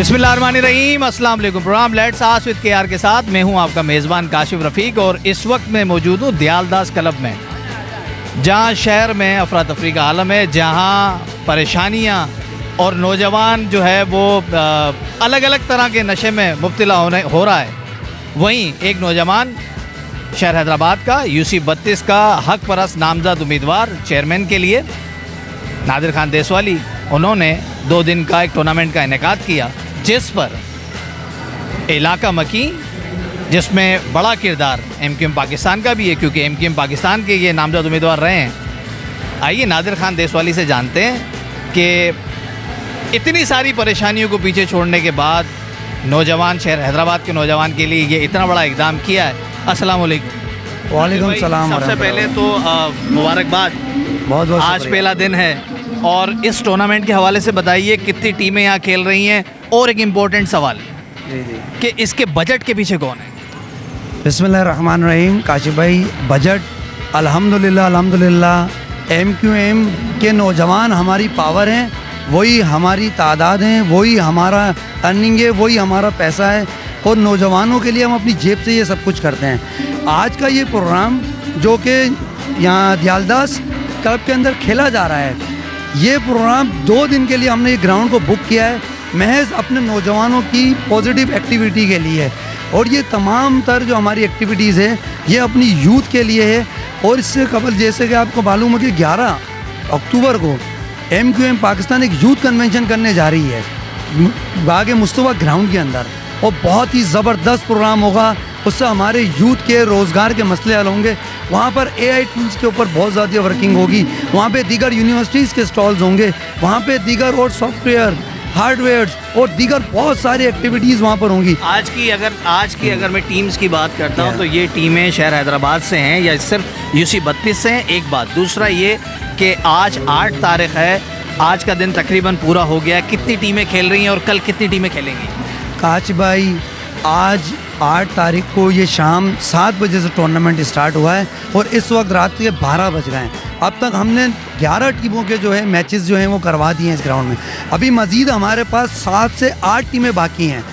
बिस्मिल्लाहिर्रहमानिर्रहीम, अस्सलाम वालेकुम। Program let's ask with KR के साथ मैं हूं आपका मेज़बान काशिफ रफ़ीक और इस वक्त मैं मौजूद हूं दयालदास क्लब में, जहां शहर में अफरा तफरी का आलम है, जहां परेशानियां और नौजवान जो है वो अलग अलग तरह के नशे में मुब्तला हो रहा है। वहीं एक नौजवान शहर हैदराबाद का UC-32 का हक परस्त नामजद उम्मीदवार चेयरमैन के लिए नादिर खान देसवाली, उन्होंने 2 दिन का एक टूर्नामेंट का इनेकाद किया, जिस पर इलाका मकी, जिसमें बड़ा किरदार MQM पाकिस्तान का भी है, क्योंकि MQM पाकिस्तान के ये नामजद उम्मीदवार रहे हैं। आइए नादिर खान देसवाली से जानते हैं कि इतनी सारी परेशानियों को पीछे छोड़ने के बाद नौजवान शहर हैदराबाद के नौजवान के लिए ये इतना बड़ा इक़दाम किया है। अस्सलाम वालेकुम। वालेकुम सलाम। सबसे पहले तो मुबारकबाद, बहुत बहुत आज पहला दिन है और इस टूर्नामेंट के हवाले से बताइए कितनी टीमें यहाँ खेल रही हैं, और एक इम्पोर्टेंट सवाल कि इसके बजट के पीछे कौन है? बिस्मिल्लाहिर्रहमानिर्रहीम। काशिफ भाई, बजट अल्हम्दुलिल्लाह MQM के नौजवान हमारी पावर हैं, वही हमारी तादाद हैं, वही हमारा अर्निंग है, वही हमारा पैसा है, और नौजवानों के लिए हम अपनी जेब से ये सब कुछ करते हैं। आज का ये प्रोग्राम जो कि यहाँ दयालदास क्लब के अंदर खेला जा रहा है, ये प्रोग्राम 2 दिन के लिए हमने ये ग्राउंड को बुक किया है महज अपने नौजवानों की पॉजिटिव एक्टिविटी के लिए, और ये तमाम तर जो हमारी एक्टिविटीज़ है ये अपनी यूथ के लिए है। और इससे कबल जैसे कि आपको मालूम है कि 11 अक्टूबर को MQM पाकिस्तान एक यूथ कन्वेंशन करने जा रही है बाग मुस्तफा ग्राउंड के अंदर, और बहुत ही ज़बरदस्त प्रोग्राम होगा। उससे हमारे यूथ के रोज़गार के मसले हल होंगे। वहाँ पर AI टूल्स के ऊपर बहुत ज़्यादा वर्किंग होगी, वहाँ पे दीगर यूनिवर्सिटीज़ के स्टॉल्स होंगे, वहाँ पे दीगर और सॉफ्टवेयर, हार्डवेयर और दीगर बहुत सारी एक्टिविटीज़ वहाँ पर होंगी। आज की अगर मैं टीम्स की बात करता हूँ तो ये टीमें शहर हैदराबाद से हैं या सिर्फ UC-32 से हैं? एक बात। दूसरा ये कि आज 8 तारीख है, आज का दिन तकरीबन पूरा हो गया, कितनी टीमें खेल रही हैं और कल कितनी टीमें खेलेंगी? काश भाई, आज 8 तारीख को ये शाम 7 बजे से टूर्नामेंट स्टार्ट हुआ है और इस वक्त रात के 12 बज गए हैं। अब तक हमने 11 टीमों के जो है मैचेस जो हैं वो करवा दिए हैं इस ग्राउंड में। अभी मज़ीद हमारे पास 7 से 8 टीमें बाकी हैं,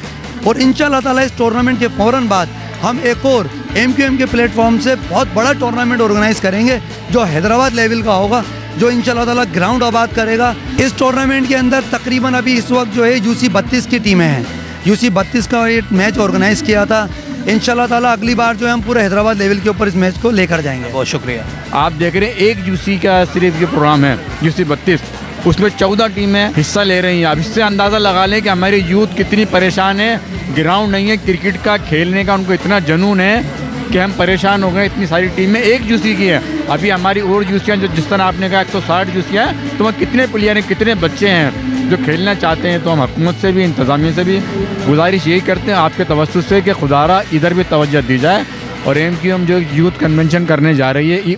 और इंशाल्लाह ताला इस टूर्नामेंट के फ़ौरन बाद हम एक और MQM के प्लेटफॉर्म से बहुत बड़ा टूर्नामेंट ऑर्गेनाइज़ करेंगे जो हैदराबाद लेवल का होगा, जो इंशाल्लाह ताला ग्राउंड आबाद करेगा। इस टूर्नामेंट के अंदर तकरीबन अभी इस वक्त जो है UC-32 की टीमें हैं। UC-32 का एक मैच ऑर्गेनाइज़ किया था। इंशाल्लाह ताला अगली बार जो है हम पूरे हैदराबाद लेवल के ऊपर इस मैच को लेकर जाएंगे। बहुत शुक्रिया। आप देख रहे हैं एक UC का सिर्फ ये प्रोग्राम है UC-32, उसमें 14 टीमें हिस्सा ले रही हैं। आप इससे अंदाज़ा लगा लें कि हमारी यूथ कितनी परेशान है। ग्राउंड नहीं है, क्रिकेट का खेलने का उनको इतना जुनून है कि हम परेशान हो गए। इतनी सारी टीमें एक UC की है। अभी हमारी और UC जो जिस तरह आपने कहा 160 UC हैं, तो वहाँ कितने प्लेयर हैं, कितने बच्चे हैं जो खेलना चाहते हैं। तो हम हुकूमत से भी, इंतज़ामिया से भी गुजारिश यही करते हैं आपके तवज्जुह से कि खुदारा इधर भी तवज्जो दी जाए, और MQM जो यूथ कन्वेंशन करने जा रही है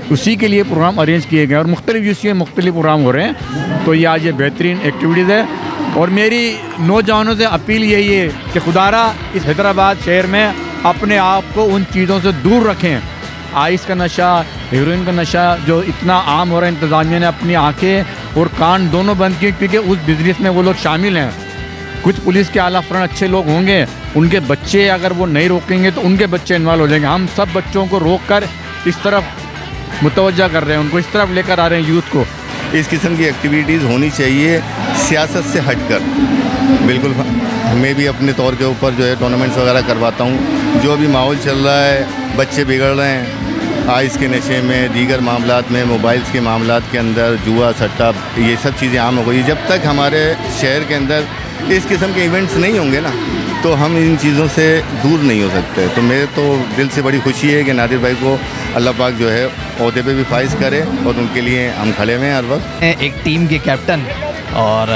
उसी के लिए प्रोग्राम अरेंज किए गए और मुख्तलिफ UC में मुख्तलिफ प्रोग्राम हो रहे हैं। तो ये आज ये बेहतरीन एक्टिविटीज़ है, और मेरी नौजवानों से अपील यही है कि खुदारा इस हैदराबाद शहर में अपने आप को उन चीज़ों से दूर रखें। आइस का नशा, हेरोइन का नशा जो इतना आम हो रहा है, इंतज़ामिया ने अपनी आँखें और कान दोनों बंद किए, क्योंकि उस बिज़नेस में वो लोग शामिल हैं। कुछ पुलिस के आला अफसर अच्छे लोग होंगे, उनके बच्चे अगर वो नहीं रोकेंगे तो उनके बच्चे इन्वॉल्व हो जाएंगे। हम सब बच्चों को रोक कर इस तरफ मुतवज्जा कर रहे हैं, उनको इस तरफ लेकर आ रहे हैं यूथ को। इस किस्म की एक्टिविटीज़ होनी चाहिए सियासत से हटकर। बिल्कुल, मैं भी अपने तौर के ऊपर जो है टूर्नामेंट्स वगैरह करवाता हूँ। जो अभी माहौल चल रहा है, बच्चे बिगड़ रहे हैं आइस के नशे में, दीगर मामलात में, मोबाइल्स के मामलात के अंदर, जुआ सट्टा, ये सब चीज़ें आम हो गई। जब तक हमारे शहर के अंदर इस किस्म के इवेंट्स नहीं होंगे ना, तो हम इन चीज़ों से दूर नहीं हो सकते। तो मेरे तो दिल से बड़ी खुशी है कि नादिर भाई को अल्लाह पाक जो है ओहदे पे भी फाइज करे, और उनके लिए हम खड़े हुए हैं हर वक्त। एक टीम के कैप्टन और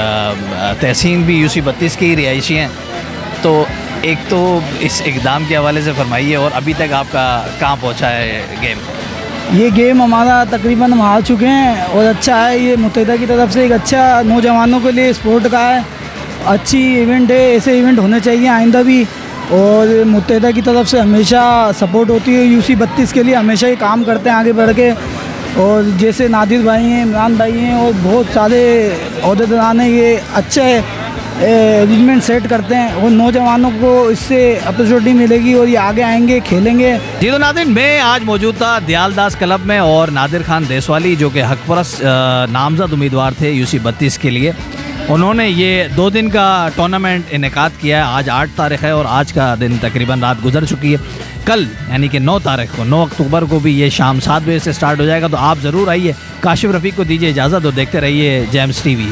तहसीन भी UC-32 की रिहायशी हैं, तो एक तो इस इक़दाम के हवाले से फरमाइए, और अभी तक आपका कहाँ पहुँचा है गेम? ये गेम हमारा तकरीबन हम हार चुके हैं, और अच्छा है, ये मुत्तहिदा की तरफ से एक अच्छा नौजवानों के लिए स्पोर्ट का है, अच्छी इवेंट है। ऐसे इवेंट होने चाहिए आइंदा भी, और मुत्तहिदा की तरफ से हमेशा सपोर्ट होती है। UC-32 के लिए हमेशा ये काम करते हैं आगे बढ़ के, और जैसे नादिर भाई हैं, इमरान भाई हैं और बहुत सारे अहदेदारान हैं, ये अच्छे अरेंजमेंट सेट करते हैं और नौजवानों को इससे अपॉर्चुनिटी मिलेगी और ये आगे आएंगे, खेलेंगे। जी तो नादिर, मैं आज मौजूद था दयालदास क्लब में और नादिर खान देसवाली जो कि हकपरस नामजद उम्मीदवार थे यूसी 32 के लिए, उन्होंने ये 2 दिन का टूर्नामेंट इनेकाद किया है। आज 8 तारीख़ है और आज का दिन तकरीबन रात गुजर चुकी है। कल यानी कि 9 तारीख़ को, 9 अक्टूबर को भी ये शाम 7 बजे से स्टार्ट हो जाएगा। तो आप ज़रूर आइए। काशिफ रफ़ीक को दीजिए इजाज़त और देखते रहिए जेम्स टीवी।